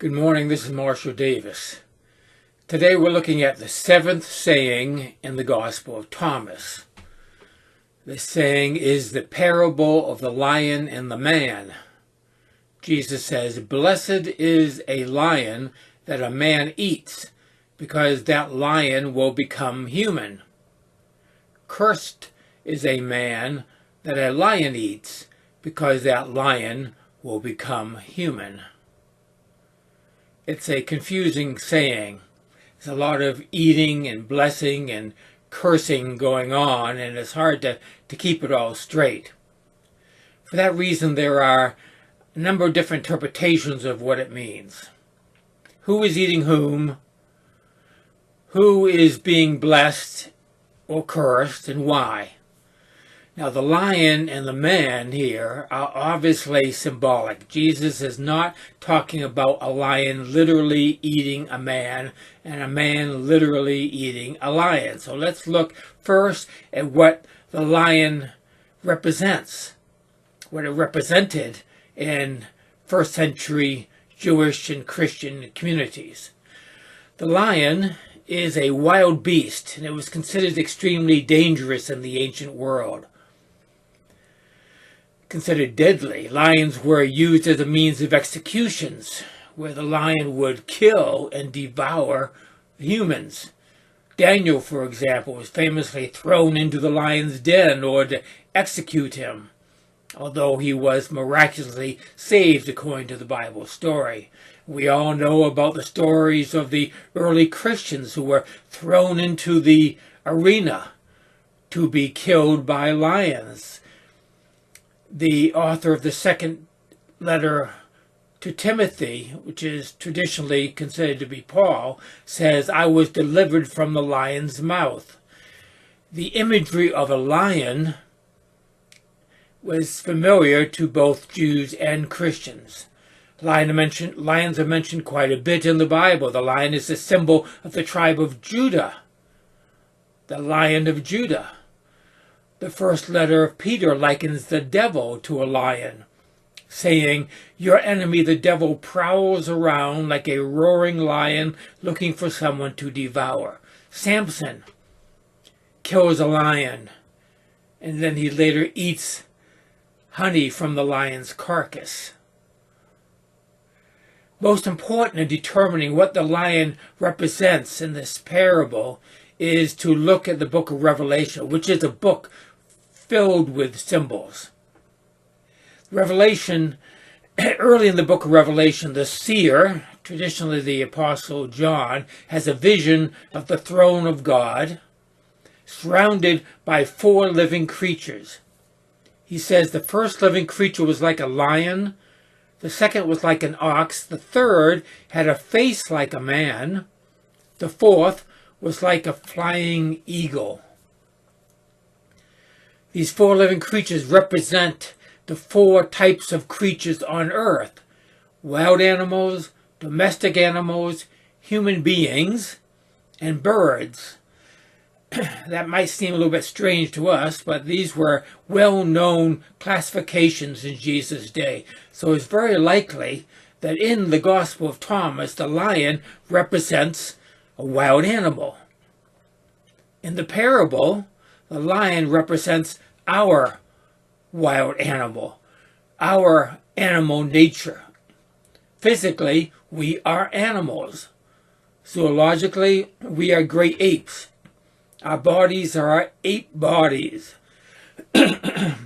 Good morning, this is Marshall Davis. Today we're looking at the seventh saying in the Gospel of Thomas. This saying is the parable of the lion and the man. Jesus says, "Blessed is a lion that a man eats, because that lion will become human. Cursed is a man that a lion eats, because that lion will become human." It's a confusing saying. There's a lot of eating and blessing and cursing going on, and it's hard to keep it all straight. For that reason, there are a number of different interpretations of what it means. Who is eating whom? Who is being blessed or cursed, and why? Now, the lion and the man here are obviously symbolic. Jesus is not talking about a lion literally eating a man and a man literally eating a lion. So let's look first at what the lion represents, what it represented in first century Jewish and Christian communities. The lion is a wild beast, and it was considered extremely dangerous in the ancient world. Considered deadly, lions were used as a means of executions, where the lion would kill and devour humans. Daniel, for example, was famously thrown into the lion's den in order to execute him, although he was miraculously saved according to the Bible story. We all know about the stories of the early Christians who were thrown into the arena to be killed by lions. The author of the second letter to Timothy, which is traditionally considered to be Paul, says, "I was delivered from the lion's mouth." The imagery of a lion was familiar to both Jews and Christians. Lions are mentioned quite a bit in the Bible. The lion is a symbol of the tribe of Judah, the Lion of Judah. The first letter of Peter likens the devil to a lion, saying, "Your enemy, the devil, prowls around like a roaring lion looking for someone to devour." Samson kills a lion, and then he later eats honey from the lion's carcass. Most important in determining what the lion represents in this parable is to look at the book of Revelation, which is a book filled with symbols. Revelation, early in the book of Revelation, the seer, traditionally the Apostle John, has a vision of the throne of God, surrounded by four living creatures. He says the first living creature was like a lion, the second was like an ox, the third had a face like a man, the fourth was like a flying eagle. These four living creatures represent the four types of creatures on earth: wild animals, domestic animals, human beings, and birds. That might seem a little bit strange to us, but these were well-known classifications in Jesus' day. So it's very likely that in the Gospel of Thomas, the lion represents a wild animal. In the parable, the lion represents our wild animal, our animal nature. Physically, we are animals. Zoologically, we are great apes. Our bodies are our ape bodies. I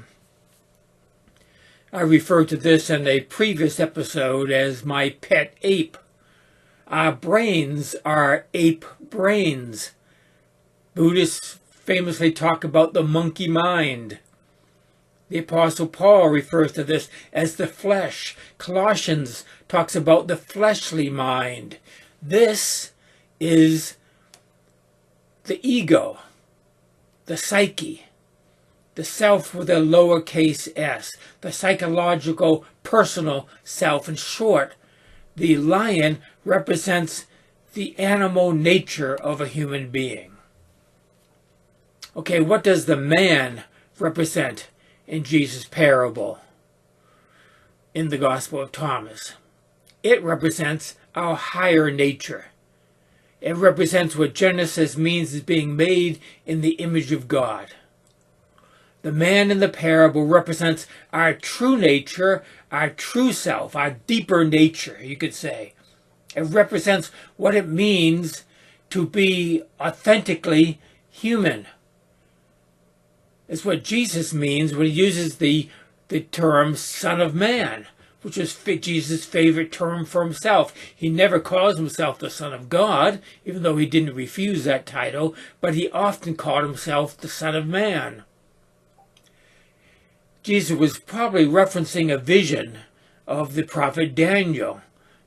referred to this in a previous episode as my pet ape. Our brains are ape brains. Buddhists famously talk about the monkey mind. The Apostle Paul refers to this as the flesh. Colossians talks about the fleshly mind. This is the ego, the psyche, the self with a lowercase s, the psychological, personal self. In short, the lion represents the animal nature of a human being. Okay, what does the man represent in Jesus' parable in the Gospel of Thomas? It represents our higher nature. It represents what Genesis means as being made in the image of God. The man in the parable represents our true nature, our true self, our deeper nature, you could say. It represents what it means to be authentically human. It's what Jesus means when he uses the term Son of Man, which is Jesus' favorite term for himself. He never calls himself the Son of God, even though he didn't refuse that title, but he often called himself the Son of Man. Jesus was probably referencing a vision of the prophet Daniel.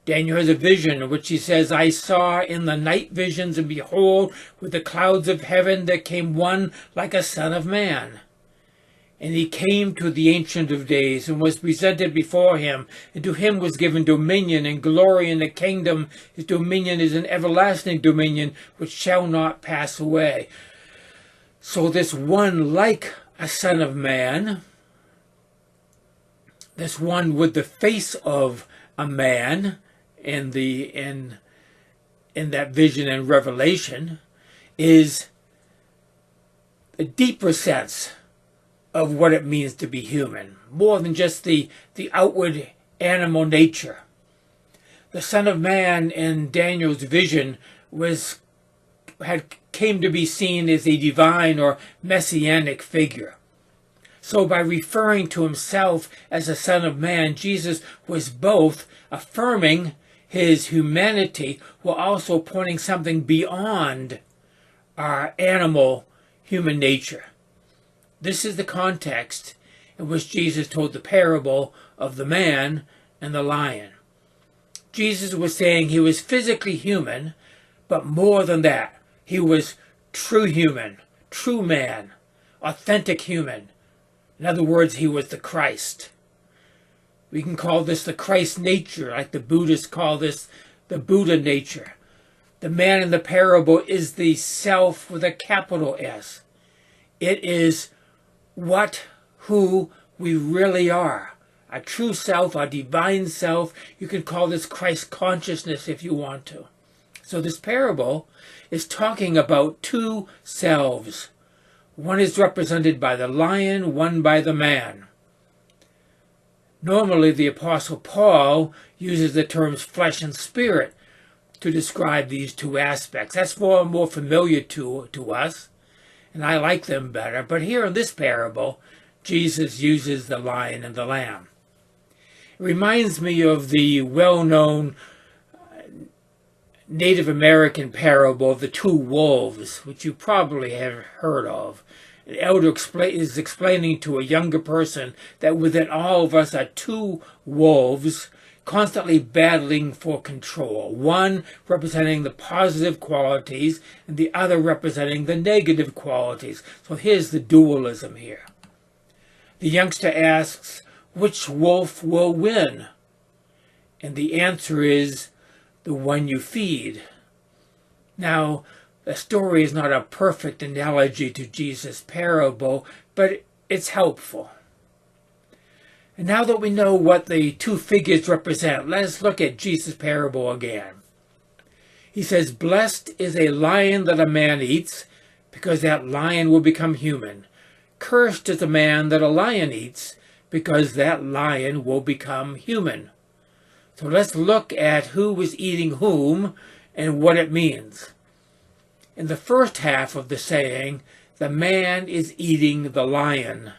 Daniel has a vision in which he says, I saw in the night visions, and behold, with the clouds of heaven there came one like a son of man. And he came to the Ancient of Days, and was presented before him, and to him was given dominion and glory and a kingdom. His dominion is an everlasting dominion which shall not pass away. So this one like a son of man, this one with the face of a man in that vision and revelation, is a deeper sense of what it means to be human, more than just the outward animal nature. The Son of Man in Daniel's vision came to be seen as a divine or messianic figure. So by referring to himself as a Son of Man, Jesus was both affirming his humanity while also pointing something beyond our animal human nature. This is the context in which Jesus told the parable of the man and the lion. Jesus was saying he was physically human, but more than that, he was true human, true man, authentic human. In other words, he was the Christ. We can call this the Christ nature, like the Buddhists call this the Buddha nature. The man in the parable is the self with a capital S. It is who we really are. Our true self, our divine self. You can call this Christ consciousness if you want to. So this parable is talking about two selves. One is represented by the lion, one by the man. Normally, the Apostle Paul uses the terms flesh and spirit to describe these two aspects. That's more familiar to us, and I like them better. But here in this parable, Jesus uses the lion and the lamb. It reminds me of the well-known Native American parable of the two wolves, which you probably have heard of. An elder is explaining to a younger person that within all of us are two wolves constantly battling for control, one representing the positive qualities and the other representing the negative qualities. So here's the dualism here. The youngster asks, which wolf will win? And the answer is, the one you feed. Now, the story is not a perfect analogy to Jesus' parable, but it's helpful. And now that we know what the two figures represent, let us look at Jesus' parable again. He says, blessed is a lion that a man eats, because that lion will become human. Cursed is a man that a lion eats, because that lion will become human. So let's look at who was eating whom and what it means. In the first half of the saying, the man is eating the lion.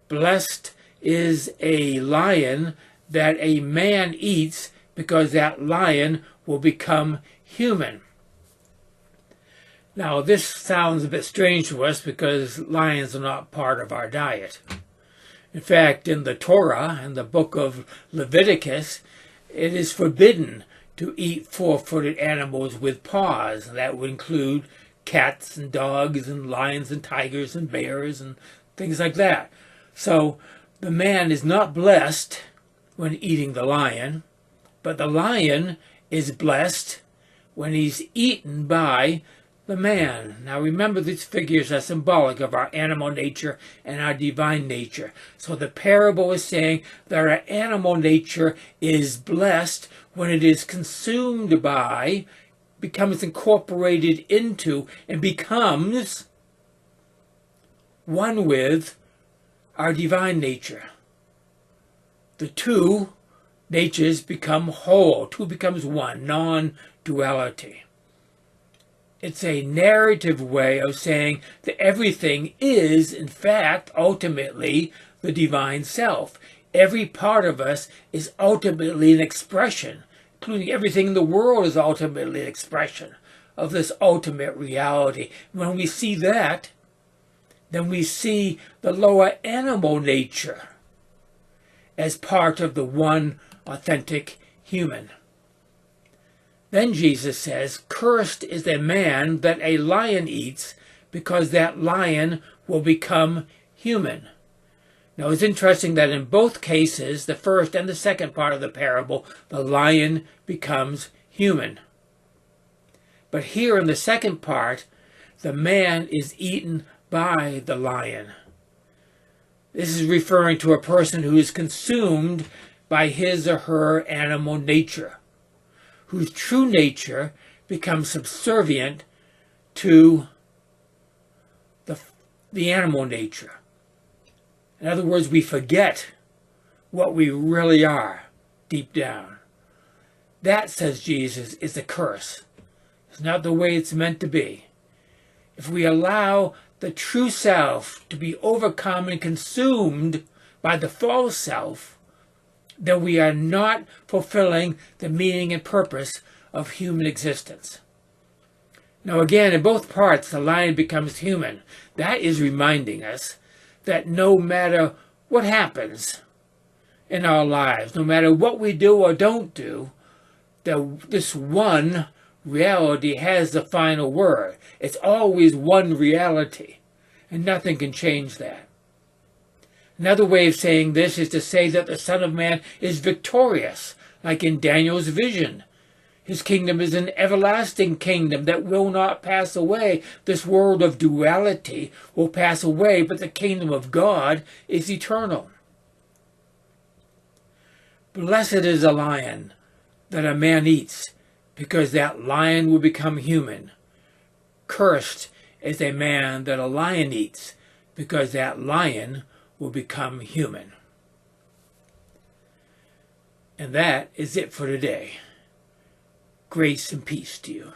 Blessed is a lion that a man eats, because that lion will become human. Now, this sounds a bit strange to us because lions are not part of our diet. In fact, in the Torah, in the book of Leviticus, it is forbidden to eat four-footed animals with paws. That would include cats and dogs and lions and tigers and bears and things like that. So the man is not blessed when eating the lion, but the lion is blessed when he's eaten by the man. Now remember, these figures are symbolic of our animal nature and our divine nature. So the parable is saying that our animal nature is blessed when it is consumed by, becomes incorporated into, and becomes one with our divine nature. The two natures become whole. Two becomes one, non-duality. It's a narrative way of saying that everything is, in fact, ultimately the divine self. Every part of us is ultimately an expression, including everything in the world is ultimately an expression of this ultimate reality. When we see that, then we see the lower animal nature as part of the one authentic human. Then Jesus says, "Cursed is the man that a lion eats, because that lion will become human." Now it's interesting that in both cases, the first and the second part of the parable, the lion becomes human. But here in the second part, the man is eaten by the lion. This is referring to a person who is consumed by his or her animal nature, whose true nature becomes subservient to the animal nature. In other words, we forget what we really are deep down. That, says Jesus, is a curse. It's not the way it's meant to be. If we allow the true self to be overcome and consumed by the false self, then we are not fulfilling the meaning and purpose of human existence. Now again, in both parts, the lion becomes human. That is reminding us that no matter what happens in our lives, no matter what we do or don't do, this one reality has the final word. It's always one reality, and nothing can change that. Another way of saying this is to say that the Son of Man is victorious, like in Daniel's vision. His kingdom is an everlasting kingdom that will not pass away. This world of duality will pass away, but the kingdom of God is eternal. Blessed is a lion that a man eats, because that lion will become human. Cursed is a man that a lion eats, because that lion will become human. And that is it for today. Grace and peace to you.